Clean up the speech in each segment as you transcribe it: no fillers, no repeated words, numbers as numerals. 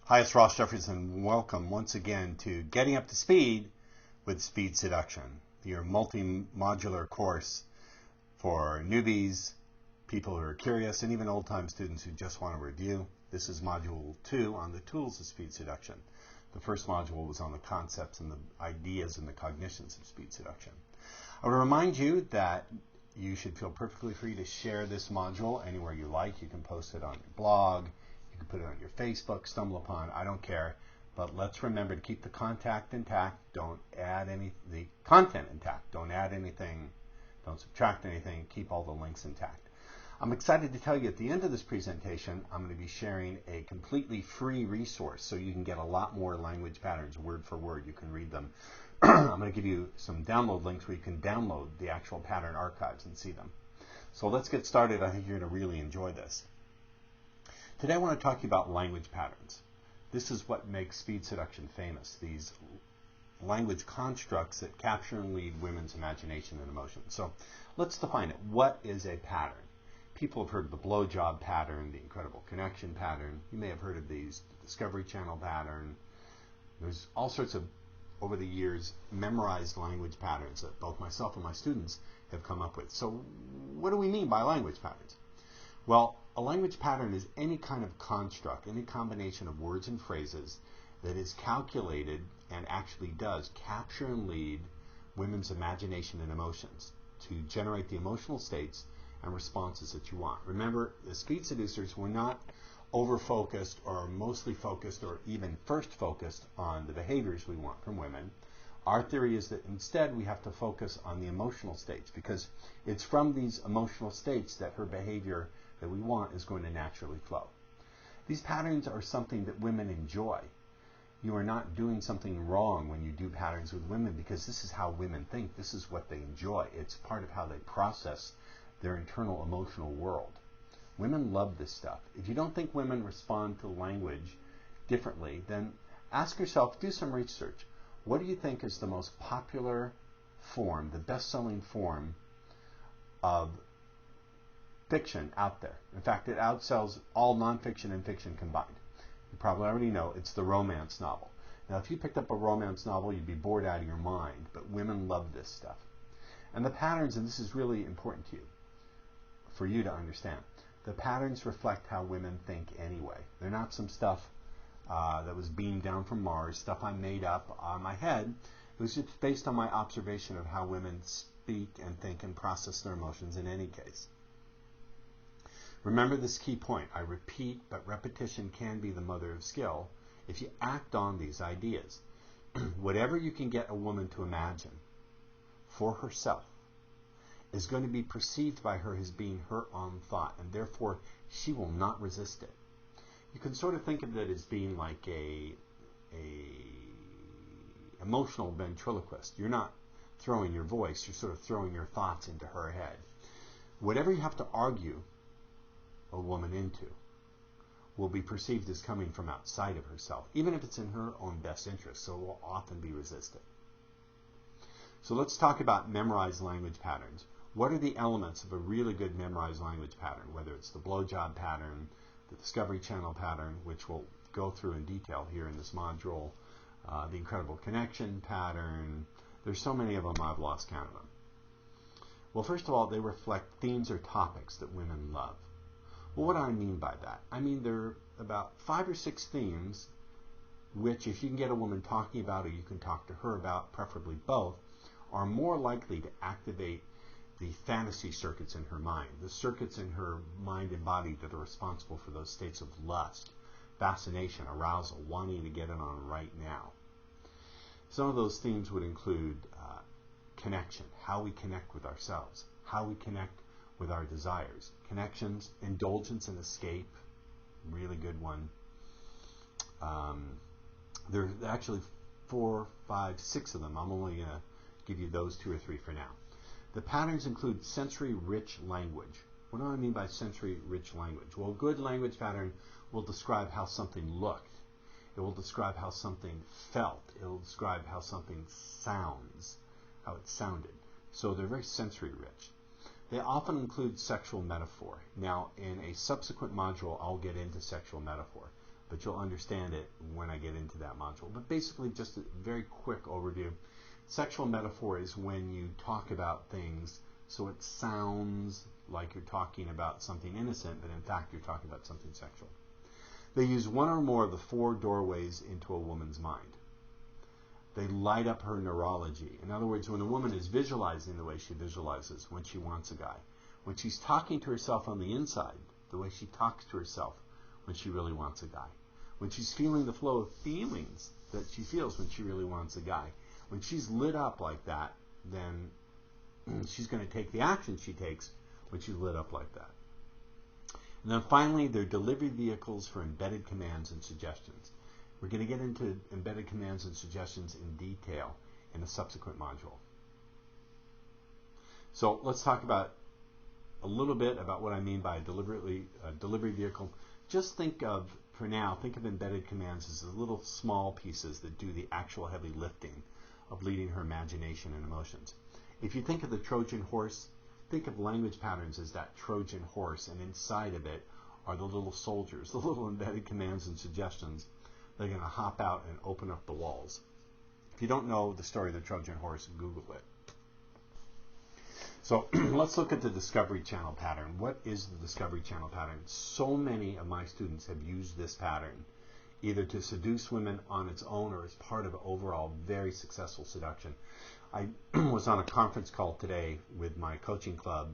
Hi, it's Ross Jeffries, and welcome once again to Getting Up to Speed with Speed Seduction, your multi-modular course for newbies, people who are curious, and even old-time students who just want to review. This is Module 2 on the tools of speed seduction. The first module was on the concepts and the ideas and the cognitions of speed seduction. I would remind you that you should feel perfectly free to share this module anywhere you like. You can post it on your blog. You can put it on your Facebook, stumble upon, I don't care. But let's remember to keep the contact intact. Don't add the content intact. Don't add anything. Don't subtract anything. Keep all the links intact. I'm excited to tell you at the end of this presentation, I'm going to be sharing a completely free resource so you can get a lot more language patterns word for word. You can read them. I'm going to give you some download links where you can download the actual pattern archives and see them. So let's get started. I think you're going to really enjoy this. Today I want to talk to you about language patterns. This is what makes speed seduction famous, these language constructs that capture and lead women's imagination and emotion. So let's define it. What is a pattern? People have heard of the blowjob pattern, the incredible connection pattern. You may have heard of these, the Discovery Channel pattern. There's all sorts of, over the years, memorized language patterns that both myself and my students have come up with. So what do we mean by language patterns? Well, a language pattern is any kind of construct, any combination of words and phrases that is calculated and actually does capture and lead women's imagination and emotions to generate the emotional states and responses that you want. Remember, the speed seducers were not over-focused or mostly focused or even first focused on the behaviors we want from women. Our theory is that instead we have to focus on the emotional states, because it's from these emotional states that her behavior that we want is going to naturally flow. These patterns are something that women enjoy. You are not doing something wrong when you do patterns with women, because this is how women think. This is what they enjoy. It's part of how they process their internal emotional world. Women love this stuff. If you don't think women respond to language differently, then ask yourself, do some research. What do you think is the most popular form, the best-selling form of fiction out there? In fact, it outsells all nonfiction and fiction combined. You probably already know it's the romance novel. Now, if you picked up a romance novel, you'd be bored out of your mind, but women love this stuff. And the patterns, and this is really important to you, for you to understand, the patterns reflect how women think anyway. They're not some stuff that was beamed down from Mars, stuff I made up on my head. It was just based on my observation of how women speak and think and process their emotions in any case. Remember this key point. I repeat, but repetition can be the mother of skill if you act on these ideas. Whatever you can get a woman to imagine for herself is going to be perceived by her as being her own thought, and therefore she will not resist it. You can sort of think of it as being like a emotional ventriloquist. You're not throwing your voice, you're sort of throwing your thoughts into her head. Whatever you have to argue a woman into will be perceived as coming from outside of herself, even if it's in her own best interest, so it will often be resisted. So let's talk about memorized language patterns. What are the elements of a really good memorized language pattern, whether it's the blowjob pattern, the Discovery Channel pattern, which we'll go through in detail here in this module, the incredible connection pattern. There's so many of them I've lost count of them. Well, first of all, they reflect themes or topics that women love. Well, what do I mean by that? I mean there are about 5 or 6 themes which, if you can get a woman talking about, or you can talk to her about, preferably both, are more likely to activate the fantasy circuits in her mind, the circuits in her mind and body that are responsible for those states of lust, fascination, arousal, wanting to get it on right now. Some of those themes would include connection, how we connect with ourselves, how we connect with our desires, connections, indulgence and escape, really good one. There are actually 4, 5, 6 of them. I'm only going to give you those 2 or 3 for now. The patterns include sensory-rich language. What do I mean by sensory-rich language? Well, a good language pattern will describe how something looked. It will describe how something felt. It will describe how something sounds, how it sounded. So they're very sensory-rich. They often include sexual metaphor. Now, in a subsequent module, I'll get into sexual metaphor. but you'll understand it when I get into that module. But basically, just a very quick overview. Sexual metaphor is when you talk about things so it sounds like you're talking about something innocent, but in fact you're talking about something sexual. They use one or more of the 4 doorways into a woman's mind. They light up her neurology. In other words, when a woman is visualizing the way she visualizes when she wants a guy, when she's talking to herself on the inside, the way she talks to herself when she really wants a guy, when she's feeling the flow of feelings that she feels when she really wants a guy, when she's lit up like that, then she's going to take the action she takes when she's lit up like that. And then finally, they're delivery vehicles for embedded commands and suggestions. We're going to get into embedded commands and suggestions in detail in a subsequent module. So let's talk about a little bit about what I mean by a delivery vehicle. Just think of, for now, think of embedded commands as the little small pieces that do the actual heavy lifting of leading her imagination and emotions. If you think of the Trojan horse, think of language patterns as that Trojan horse, and inside of it are the little soldiers, the little embedded commands and suggestions. They're going to hop out and open up the walls. If you don't know the story of the Trojan horse, Google it. So let's look at the Discovery Channel pattern. What is the Discovery Channel pattern? So many of my students have used this pattern either to seduce women on its own or as part of an overall very successful seduction. I was on a conference call today with my coaching club,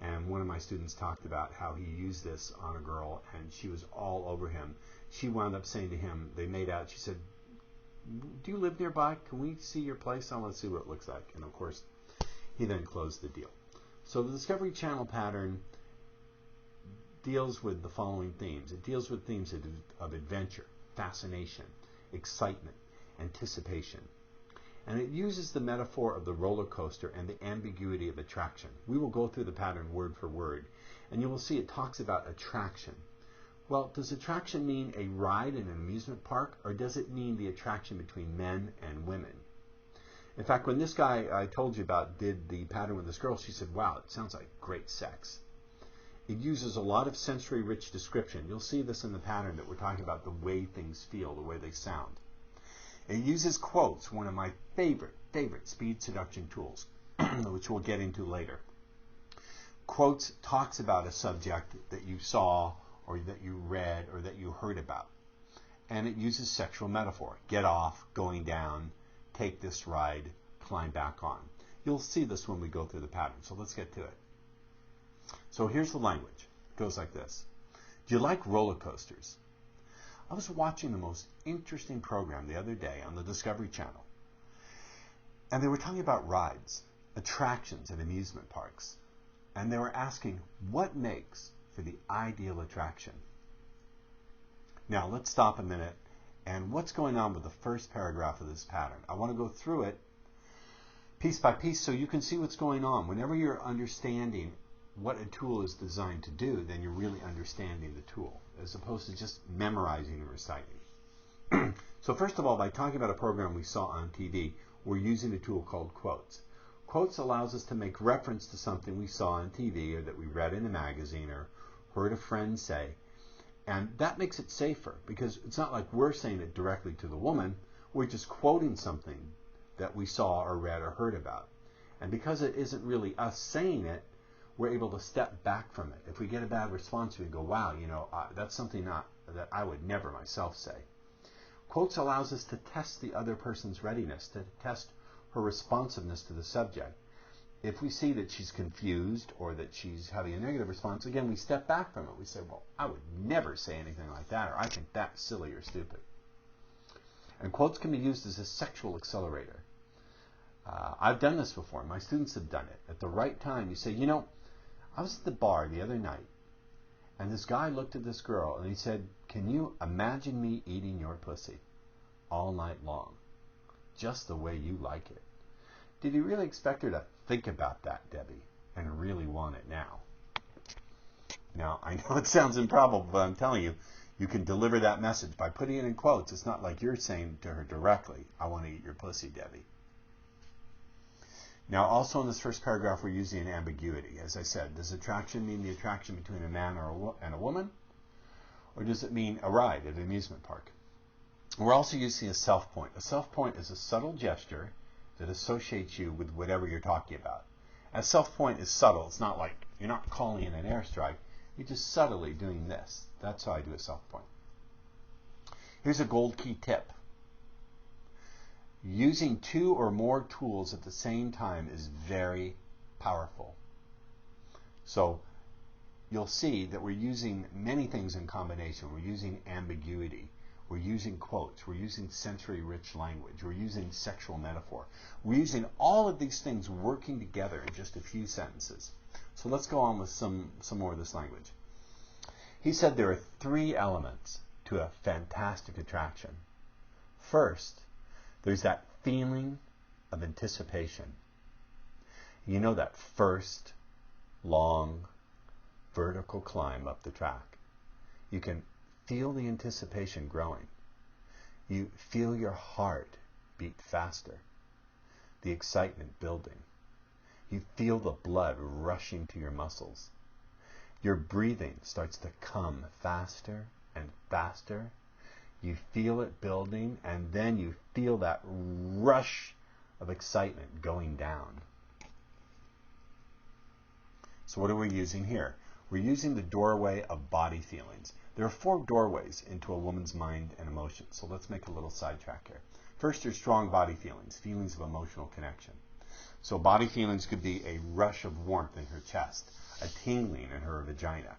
and one of my students talked about how he used this on a girl, and she was all over him. She wound up saying to him, they made out, she said, "Do you live nearby? Can we see your place? I want to see what it looks like." And of course, he then closed the deal. So the Discovery Channel pattern deals with the following themes. It deals with themes of adventure, fascination, excitement, anticipation. And it uses the metaphor of the roller coaster and the ambiguity of attraction. We will go through the pattern word for word, and you will see it talks about attraction. Well, does attraction mean a ride in an amusement park, or does it mean the attraction between men and women? In fact, when this guy I told you about did the pattern with this girl, she said, "Wow, it sounds like great sex." It uses a lot of sensory-rich description. You'll see this in the pattern that we're talking about the way things feel, the way they sound. It uses quotes, one of my favorite speed seduction tools, which we'll get into later. Quotes talks about a subject that you saw or that you read or that you heard about. And it uses sexual metaphor. Get off, going down, take this ride, climb back on. You'll see this when we go through the pattern, so let's get to it. So here's the language. It goes like this. Do you like roller coasters? I was watching the most interesting program the other day on the Discovery Channel, and they were talking about rides, attractions at amusement parks, and they were asking what makes for the ideal attraction. Now let's stop a minute, and what's going on with the first paragraph of this pattern? I want to go through it piece by piece so you can see what's going on. Whenever you're understanding what a tool is designed to do, then you're really understanding the tool, as opposed to just memorizing and reciting. So first of all, by talking about a program we saw on TV, we're using a tool called quotes. Quotes allows us to make reference to something we saw on TV or that we read in a magazine or heard a friend say. And that makes it safer because it's not like we're saying it directly to the woman. We're just quoting something that we saw or read or heard about. And because it isn't really us saying it, we're able to step back from it. If we get a bad response, we go, wow, that's something that I would never myself say. Quotes allows us to test the other person's readiness, to test her responsiveness to the subject. If we see that she's confused or that she's having a negative response, again, we step back from it. We say, well, I would never say anything like that, or I think that's silly or stupid. And quotes can be used as a sexual accelerator. I've done this before. My students have done it. At the right time, you say, I was at the bar the other night, and this guy looked at this girl, and he said, "Can you imagine me eating your pussy all night long, just the way you like it?" Did he really expect her to think about that, Debbie, and really want it now? Now, I know it sounds improbable, but I'm telling you, you can deliver that message. By putting it in quotes, it's not like you're saying to her directly, "I want to eat your pussy, Debbie." Now, also in this first paragraph, we're using an ambiguity. As I said, does attraction mean the attraction between a man and a woman? Or does it mean a ride at an amusement park? We're also using a self point. A self point is a subtle gesture that associates you with whatever you're talking about. A self point is subtle. It's not like you're not calling in an airstrike. You're just subtly doing this. That's how I do a self point. Here's a gold key tip. Using 2 or more tools at the same time is very powerful. So you'll see that we're using many things in combination. We're using ambiguity. We're using quotes. We're using sensory-rich language. We're using sexual metaphor. We're using all of these things working together in just a few sentences. So let's go on with some more of this language. He said there are 3 elements to a fantastic attraction. First, there's that feeling of anticipation. You know, that first long vertical climb up the track. You can feel the anticipation growing. You feel your heart beat faster, the excitement building. You feel the blood rushing to your muscles. Your breathing starts to come faster and faster. You feel it building, and then you feel that rush of excitement going down. So what are we using here? We're using the doorway of body feelings. There are 4 doorways into a woman's mind and emotions. So let's make a little sidetrack here. First, there's strong body feelings, feelings of emotional connection. So body feelings could be a rush of warmth in her chest, a tingling in her vagina.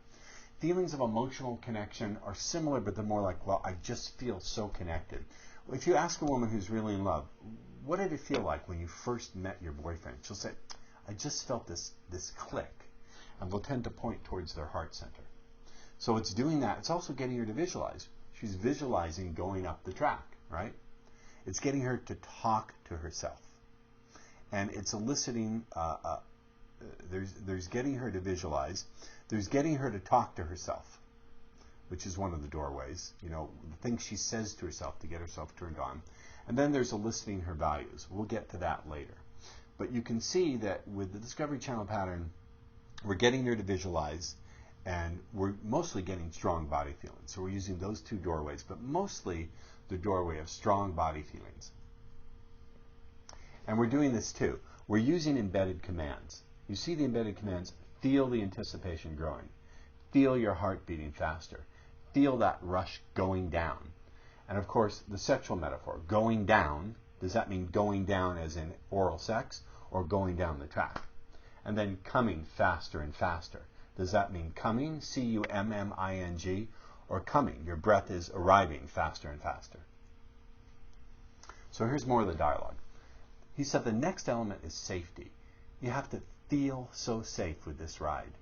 Feelings of emotional connection are similar, but they're more like, well, I just feel so connected. If you ask a woman who's really in love, what did it feel like when you first met your boyfriend? She'll say, I just felt this click. And they'll tend to point towards their heart center. So it's doing that. It's also getting her to visualize. She's visualizing going up the track, right? It's getting her to talk to herself. And it's eliciting, there's getting her to visualize. There's getting her to talk to herself, which is one of the doorways. You know, the things she says to herself to get herself turned on. And then there's eliciting her values. We'll get to that later. But you can see that with the Discovery Channel pattern, we're getting her to visualize, and we're mostly getting strong body feelings. So we're using those 2 doorways, but mostly the doorway of strong body feelings. And we're doing this too. We're using embedded commands. You see the embedded commands. Feel the anticipation growing. Feel your heart beating faster. Feel that rush going down. And of course, the sexual metaphor, going down. Does that mean going down as in oral sex, or going down the track? And then coming faster and faster. Does that mean coming, C-U-M-M-I-N-G, or coming? Your breath is arriving faster and faster. So here's more of the dialogue. He said the next element is safety. You have to feel so safe with this ride,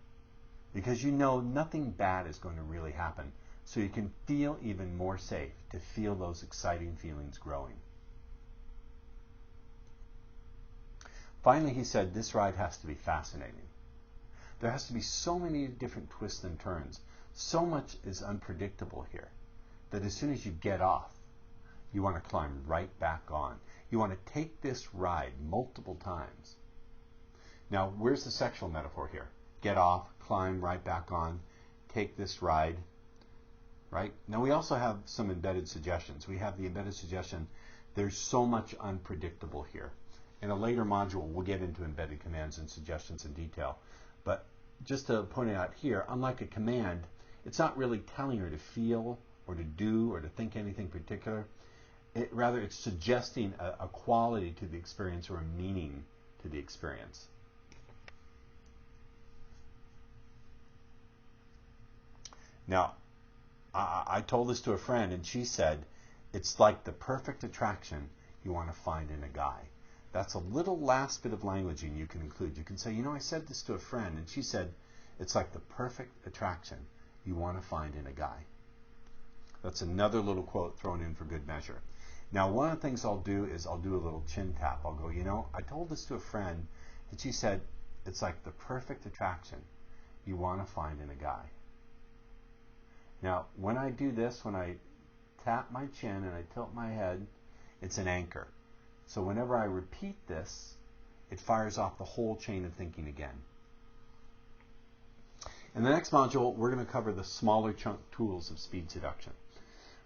because you know nothing bad is going to really happen. So you can feel even more safe, to feel those exciting feelings growing. Finally, he said this ride has to be fascinating. There has to be so many different twists and turns. So much is unpredictable here that as soon as you get off, you want to climb right back on. You want to take this ride multiple times. Now, where's the sexual metaphor here? Get off, climb right back on, take this ride, right? Now, we also have some embedded suggestions. We have the embedded suggestion, there's so much unpredictable here. In a later module, we'll get into embedded commands and suggestions in detail. But just to point it out here, unlike a command, it's not really telling her to feel or to do or to think anything particular. Rather, it's suggesting a quality to the experience or a meaning to the experience. Now, I told this to a friend, and she said, it's like the perfect attraction you want to find in a guy. That's a little last bit of languaging you can include. You can say, you know, I said this to a friend, and she said, it's like the perfect attraction you want to find in a guy. That's another little quote thrown in for good measure. Now, one of the things I'll do is I'll do a little chin tap. I'll go, you know, I told this to a friend, and she said, it's like the perfect attraction you want to find in a guy. Now, when I do this, when I tap my chin and I tilt my head, it's an anchor. So whenever I repeat this, it fires off the whole chain of thinking again. In the next module, we're going to cover the smaller chunk tools of speed seduction.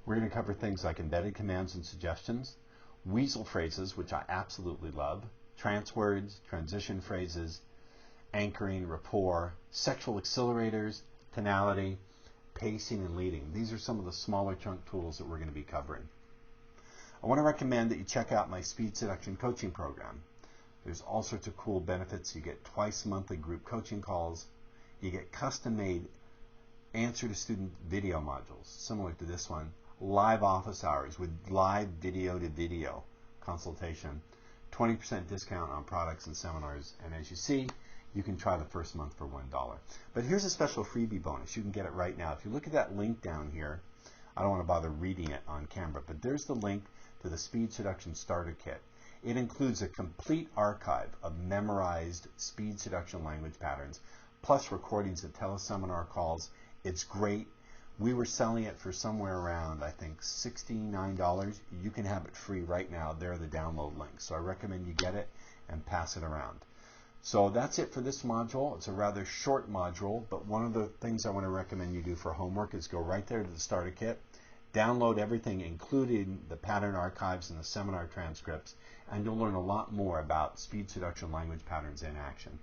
We're going to cover things like embedded commands and suggestions, weasel phrases, which I absolutely love, trance words, transition phrases, anchoring, rapport, sexual accelerators, tonality, pacing, and leading. These are some of the smaller chunk tools that we're going to be covering. I want to recommend that you check out my speed seduction coaching program. There's all sorts of cool benefits. You get twice monthly group coaching calls. You get custom-made answer to student video modules, similar to this one, live office hours with live video to video consultation, 20% discount on products and seminars, and as you see, you can try the first month for $1. But here's a special freebie bonus. You can get it right now. If you look at that link down here, I don't want to bother reading it on camera, but there's the link to the Speed Seduction Starter Kit. It includes a complete archive of memorized speed seduction language patterns, plus recordings of teleseminar calls. It's great. We were selling it for somewhere around, I think, $69. You can have it free right now. There are the download links. So I recommend you get it and pass it around. So that's it for this module. It's a rather short module, but one of the things I want to recommend you do for homework is go right there to the starter kit, download everything, including the pattern archives and the seminar transcripts, and you'll learn a lot more about speed seduction language patterns in action.